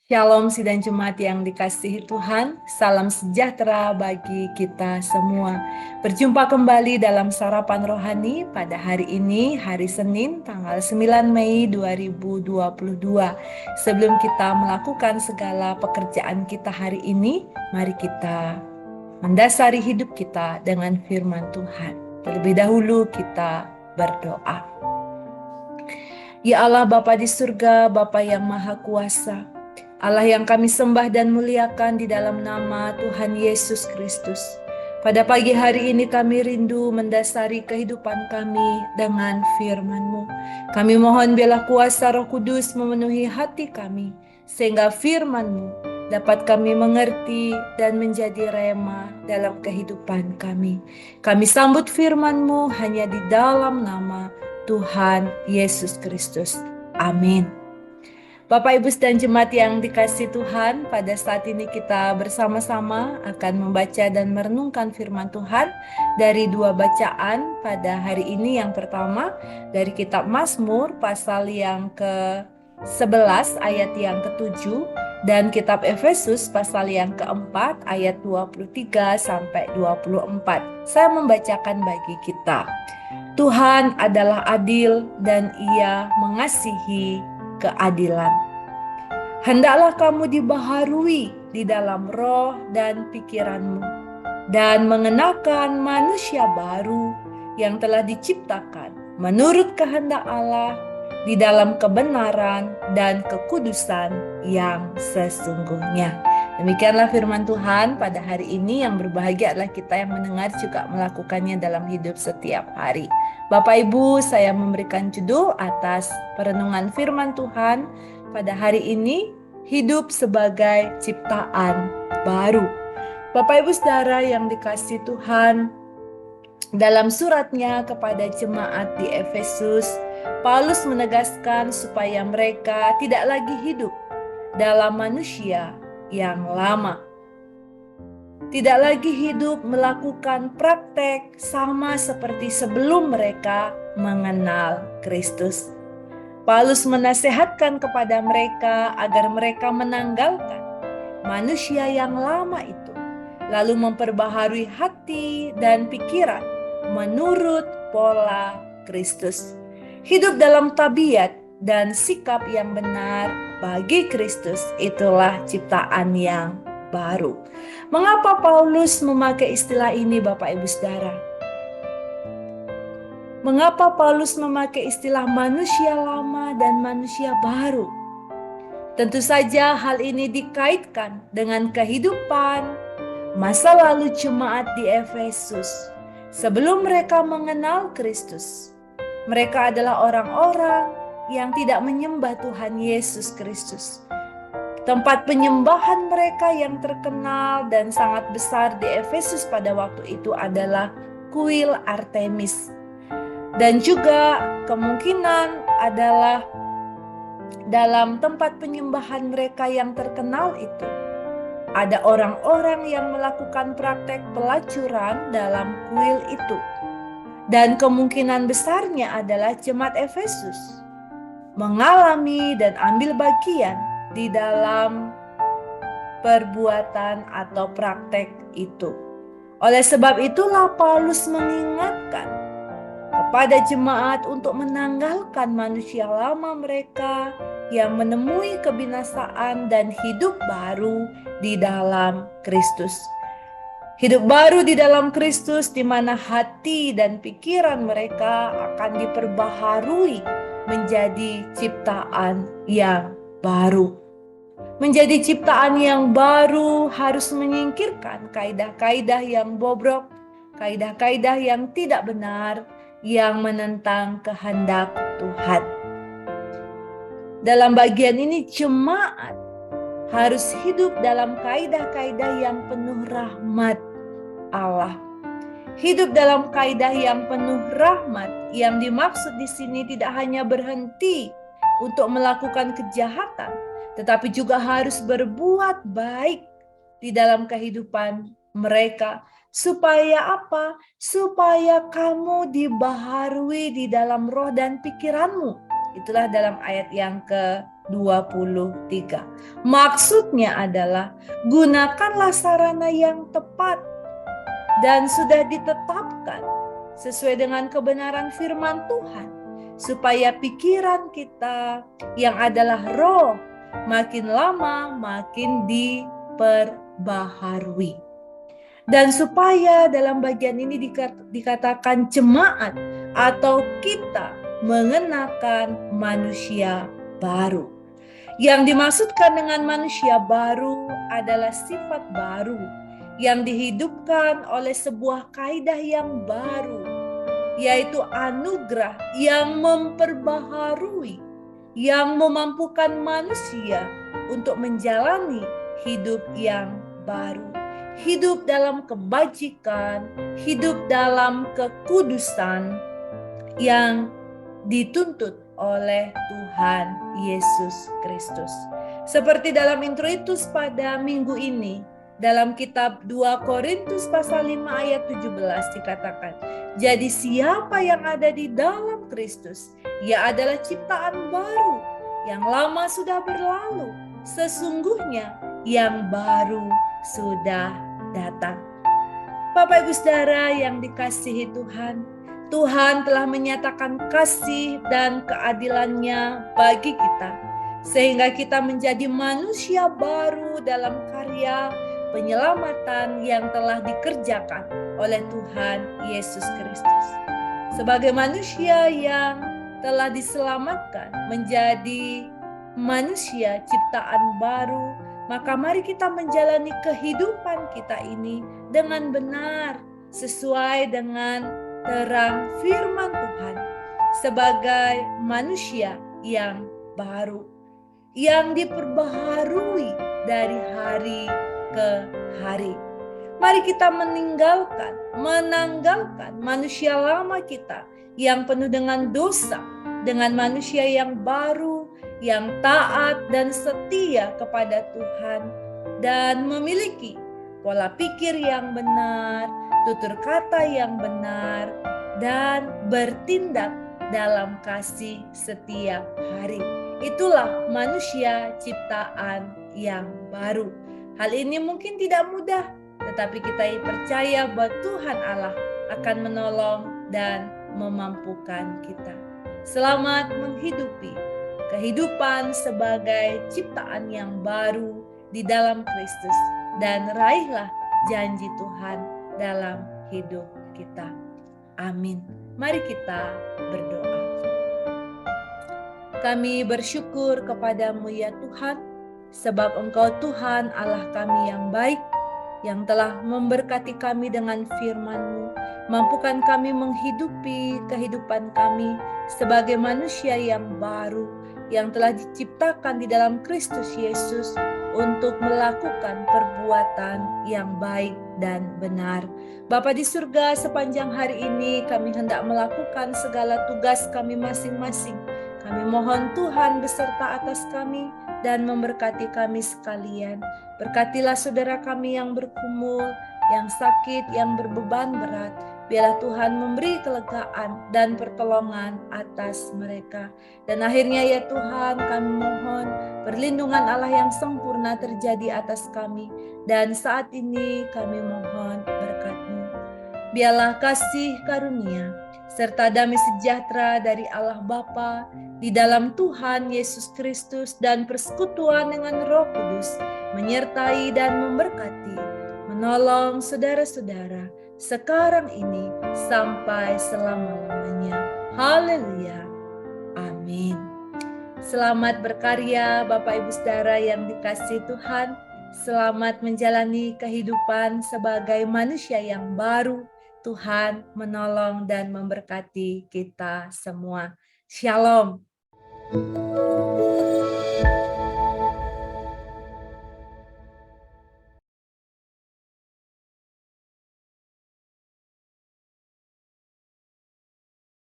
Shalom sidang jemaat yang dikasihi Tuhan, salam sejahtera bagi kita semua. Berjumpa kembali dalam Sarapan Rohani pada hari ini, hari Senin, tanggal 9 Mei 2022. Sebelum kita melakukan segala pekerjaan kita hari ini, mari kita mendasari hidup kita dengan firman Tuhan. Terlebih dahulu kita berdoa. Ya Allah Bapa di surga, Bapa yang Maha Kuasa, Allah yang kami sembah dan muliakan di dalam nama Tuhan Yesus Kristus. Pada pagi hari ini kami rindu mendasari kehidupan kami dengan firman-Mu. Kami mohon biarlah kuasa Roh Kudus memenuhi hati kami, sehingga firman-Mu dapat kami mengerti dan menjadi rema dalam kehidupan kami. Kami sambut firman-Mu hanya di dalam nama Tuhan Yesus Kristus. Amin. Bapak, Ibu, dan jemaat yang dikasihi Tuhan, pada saat ini kita bersama-sama akan membaca dan merenungkan firman Tuhan dari dua bacaan pada hari ini. Yang pertama dari kitab Mazmur pasal yang ke-11 ayat yang ke-7 dan kitab Efesus pasal yang ke-4 ayat 23 sampai 24. Saya membacakan bagi kita. Tuhan adalah adil dan Ia mengasihi keadilan. Hendaklah kamu dibaharui di dalam roh dan pikiranmu, dan mengenakan manusia baru yang telah diciptakan menurut kehendak Allah di dalam kebenaran dan kekudusan yang sesungguhnya. Demikianlah firman Tuhan pada hari ini. Yang berbahagia adalah kita yang mendengar juga melakukannya dalam hidup setiap hari. Bapak Ibu, saya memberikan judul atas perenungan firman Tuhan pada hari ini, hidup sebagai ciptaan baru. Bapak Ibu Saudara yang dikasihi Tuhan, dalam suratnya kepada jemaat di Efesus, Paulus menegaskan supaya mereka tidak lagi hidup dalam manusia yang lama. Tidak lagi hidup melakukan praktek sama seperti sebelum mereka mengenal Kristus. Paulus menasihatkan kepada mereka agar mereka menanggalkan manusia yang lama itu, lalu memperbaharui hati dan pikiran menurut pola Kristus. Hidup dalam tabiat dan sikap yang benar bagi Kristus, itulah ciptaan yang baru. Mengapa Paulus memakai istilah ini, Bapak Ibu Saudara? Mengapa Paulus memakai istilah manusia lama dan manusia baru? Tentu saja hal ini dikaitkan dengan kehidupan masa lalu jemaat di Efesus. Sebelum mereka mengenal Kristus, mereka adalah orang-orang yang tidak menyembah Tuhan Yesus Kristus. Tempat penyembahan mereka yang terkenal dan sangat besar di Efesus pada waktu itu adalah kuil Artemis. Dan juga kemungkinan adalah dalam tempat penyembahan mereka yang terkenal itu, ada orang-orang yang melakukan praktek pelacuran dalam kuil itu. Dan kemungkinan besarnya adalah jemaat Efesus mengalami dan ambil bagian di dalam perbuatan atau praktek itu. Oleh sebab itulah Paulus mengingatkan kepada jemaat untuk menanggalkan manusia lama mereka yang menemui kebinasaan dan hidup baru di dalam Kristus. Hidup baru di dalam Kristus di mana hati dan pikiran mereka akan diperbaharui menjadi ciptaan yang baru. Menjadi ciptaan yang baru harus menyingkirkan kaidah-kaidah yang bobrok, kaidah-kaidah yang tidak benar, yang menentang kehendak Tuhan. Dalam bagian ini jemaat harus hidup dalam kaidah-kaidah yang penuh rahmat Allah. Hidup dalam kaidah yang penuh rahmat, yang dimaksud di sini tidak hanya berhenti untuk melakukan kejahatan, tetapi juga harus berbuat baik di dalam kehidupan mereka, Supaya apa? Supaya kamu dibaharui di dalam roh dan pikiranmu. Itulah dalam ayat yang ke-23. Maksudnya adalah gunakanlah sarana yang tepat dan sudah ditetapkan sesuai dengan kebenaran firman Tuhan, supaya pikiran kita yang adalah roh makin lama makin diperbaharui. Dan supaya dalam bagian ini dikatakan jemaat atau kita mengenakan manusia baru. Yang dimaksudkan dengan manusia baru adalah sifat baru yang dihidupkan oleh sebuah kaidah yang baru, yaitu anugerah yang memperbaharui, yang memampukan manusia untuk menjalani hidup yang baru. Hidup dalam kebajikan, hidup dalam kekudusan yang dituntut oleh Tuhan Yesus Kristus. Seperti dalam introitus pada minggu ini, dalam kitab 2 Korintus pasal 5 ayat 17 dikatakan, jadi siapa yang ada di dalam Kristus, ia adalah ciptaan baru, yang lama sudah berlalu, sesungguhnya yang baru sudah datang. Bapak Ibu Saudara yang dikasihi Tuhan, Tuhan telah menyatakan kasih dan keadilannya bagi kita, sehingga kita menjadi manusia baru dalam karya penyelamatan yang telah dikerjakan oleh Tuhan Yesus Kristus. Sebagai manusia yang telah diselamatkan menjadi manusia ciptaan baru, maka mari kita menjalani kehidupan kita ini dengan benar, sesuai dengan terang firman Tuhan, sebagai manusia yang baru, yang diperbaharui dari hari ke hari. Mari kita menanggalkan manusia lama kita yang penuh dengan dosa, dengan manusia yang baru, yang taat dan setia kepada Tuhan, dan memiliki pola pikir yang benar, tutur kata yang benar, dan bertindak dalam kasih setiap hari. Itulah manusia ciptaan yang baru. Hal ini mungkin tidak mudah, tetapi kita percaya bahwa Tuhan Allah akan menolong dan memampukan kita. Selamat menghidupi kehidupan sebagai ciptaan yang baru di dalam Kristus, dan raihlah janji Tuhan dalam hidup kita. Amin. Mari kita berdoa. Kami bersyukur kepadamu ya Tuhan, sebab Engkau Tuhan Allah kami yang baik, yang telah memberkati kami dengan firman-Mu. Mampukan kami menghidupi kehidupan kami sebagai manusia yang baru, yang telah diciptakan di dalam Kristus Yesus untuk melakukan perbuatan yang baik dan benar. Bapa di surga, sepanjang hari ini kami hendak melakukan segala tugas kami masing-masing. Kami mohon Tuhan beserta atas kami dan memberkati kami sekalian. Berkatilah saudara kami yang bergumul, yang sakit, yang berbeban berat. Biarlah Tuhan memberi kelegaan dan pertolongan atas mereka. Dan akhirnya ya Tuhan, kami mohon perlindungan Allah yang sempurna terjadi atas kami. Dan saat ini kami mohon berkat-Mu. Biarlah kasih karunia serta damai sejahtera dari Allah Bapa di dalam Tuhan Yesus Kristus dan persekutuan dengan Roh Kudus menyertai dan memberkati, menolong saudara-saudara sekarang ini sampai selama-lamanya. Haleluya. Amin. Selamat berkarya Bapak Ibu Saudara yang dikasihi Tuhan. Selamat menjalani kehidupan sebagai manusia yang baru. Tuhan menolong dan memberkati kita semua. Shalom.